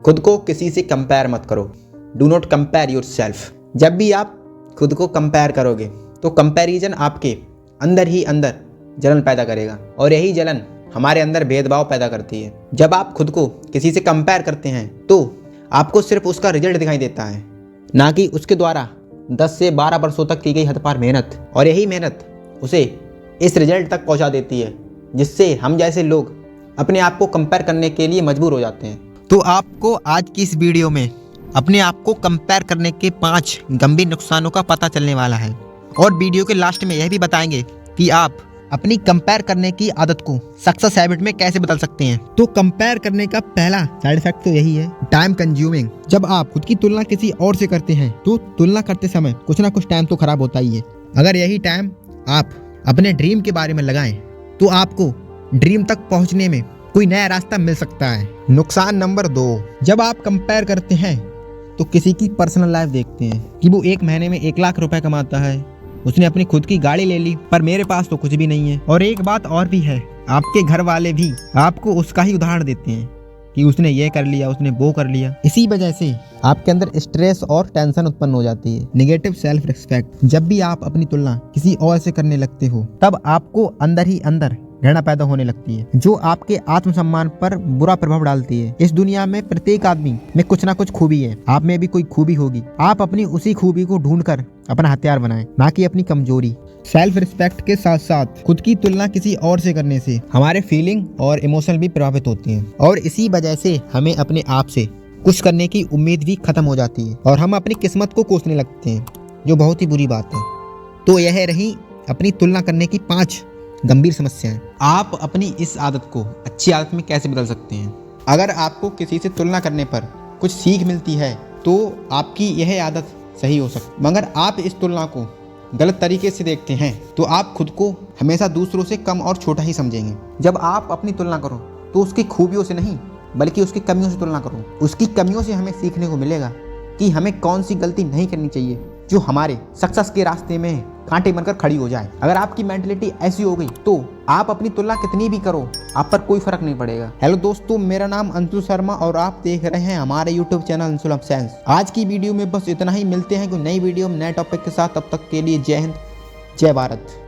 खुद को किसी से कंपेयर मत करो। Do not compare your self. जब भी आप खुद को कंपेयर करोगे तो कंपैरिजन आपके अंदर ही अंदर जलन पैदा करेगा और यही जलन हमारे अंदर भेदभाव पैदा करती है। जब आप खुद को किसी से कंपेयर करते हैं तो आपको सिर्फ उसका रिजल्ट दिखाई देता है, ना कि उसके द्वारा 10 से 12 वर्षों तक की गई हदपार मेहनत, और यही मेहनत उसे इस रिजल्ट तक पहुंचा देती है जिससे हम जैसे लोग अपने आप को कंपेयर करने के लिए मजबूर हो जाते हैं। तो आपको आज की इस वीडियो में अपने आप को कंपेयर करने के 5 गंभीर नुकसानों का पता चलने वाला है और वीडियो के लास्ट में यह भी बताएंगे कि आप अपनी कंपेयर करने की आदत को सक्सेस हैबिट में कैसे बदल सकते हैं। तो कंपेयर करने का पहला साइड इफेक्ट तो यही है, टाइम कंज्यूमिंग। जब आप खुद की तुलना किसी और से करते हैं तो तुलना करते समय कुछ ना कुछ टाइम तो खराब होता ही है। अगर यही टाइम आप अपने ड्रीम के बारे में लगाएं तो आपको ड्रीम तक पहुंचने में कोई नया रास्ता मिल सकता है। नुकसान नंबर 2, जब आप कंपेयर करते हैं तो किसी की पर्सनल लाइफ देखते हैं कि वो 1 महीने में 1 लाख रुपए कमाता है, उसने अपनी खुद की गाड़ी ले ली, पर मेरे पास तो कुछ भी नहीं है। और एक बात और भी है, आपके घर वाले भी आपको उसका ही उदाहरण देते हैं कि उसने ये कर लिया, उसने वो कर लिया। इसी वजह से आपके अंदर स्ट्रेस और टेंशन उत्पन्न हो जाती है। Negative self respect. जब भी आप अपनी तुलना किसी और से करने लगते हो तब आपको अंदर ही अंदर घृणा पैदा होने लगती है जो आपके आत्मसम्मान पर बुरा प्रभाव डालती है। इस दुनिया में प्रत्येक आदमी में कुछ ना कुछ खूबी है, आप में भी कोई खूबी होगी। आप अपनी उसी खूबी को ढूंढकर अपना हथियार बनाएं, ना कि अपनी कमजोरी। सेल्फ रिस्पेक्ट के साथ साथ खुद की तुलना किसी और से करने से हमारे फीलिंग और इमोशन भी प्रभावित होती हैं और इसी वजह से हमें अपने आप से कुछ करने की उम्मीद भी खत्म हो जाती है और हम अपनी किस्मत को कोसने लगते हैं, जो बहुत ही बुरी बात है। तो यह रही अपनी तुलना करने की 5 गंभीर समस्याएं। आप अपनी इस आदत को अच्छी आदत में कैसे बदल सकते हैं? अगर आपको किसी से तुलना करने पर कुछ सीख मिलती है तो आपकी यह आदत सही हो सकती, मगर आप इस तुलना को गलत तरीके से देखते हैं तो आप खुद को हमेशा दूसरों से कम और छोटा ही समझेंगे। जब आप अपनी तुलना करो तो उसकी खूबियों से नहीं बल्कि उसकी कमियों से तुलना करो। उसकी कमियों से हमें सीखने को मिलेगा कि हमें कौन सी गलती नहीं करनी चाहिए जो हमारे सक्सेस के रास्ते में कांटे बनकर खड़ी हो जाए। अगर आपकी मेंटलिटी ऐसी हो गई तो आप अपनी तुलना कितनी भी करो, आप पर कोई फर्क नहीं पड़ेगा। हेलो दोस्तों, मेरा नाम अंशु शर्मा और आप देख रहे हैं हमारे YouTube channel Anshul of science. आज की वीडियो में बस इतना ही, मिलते हैं कोई नई वीडियो नए टॉपिक के साथ। तब तक के लिए जय हिंद, जय भारत।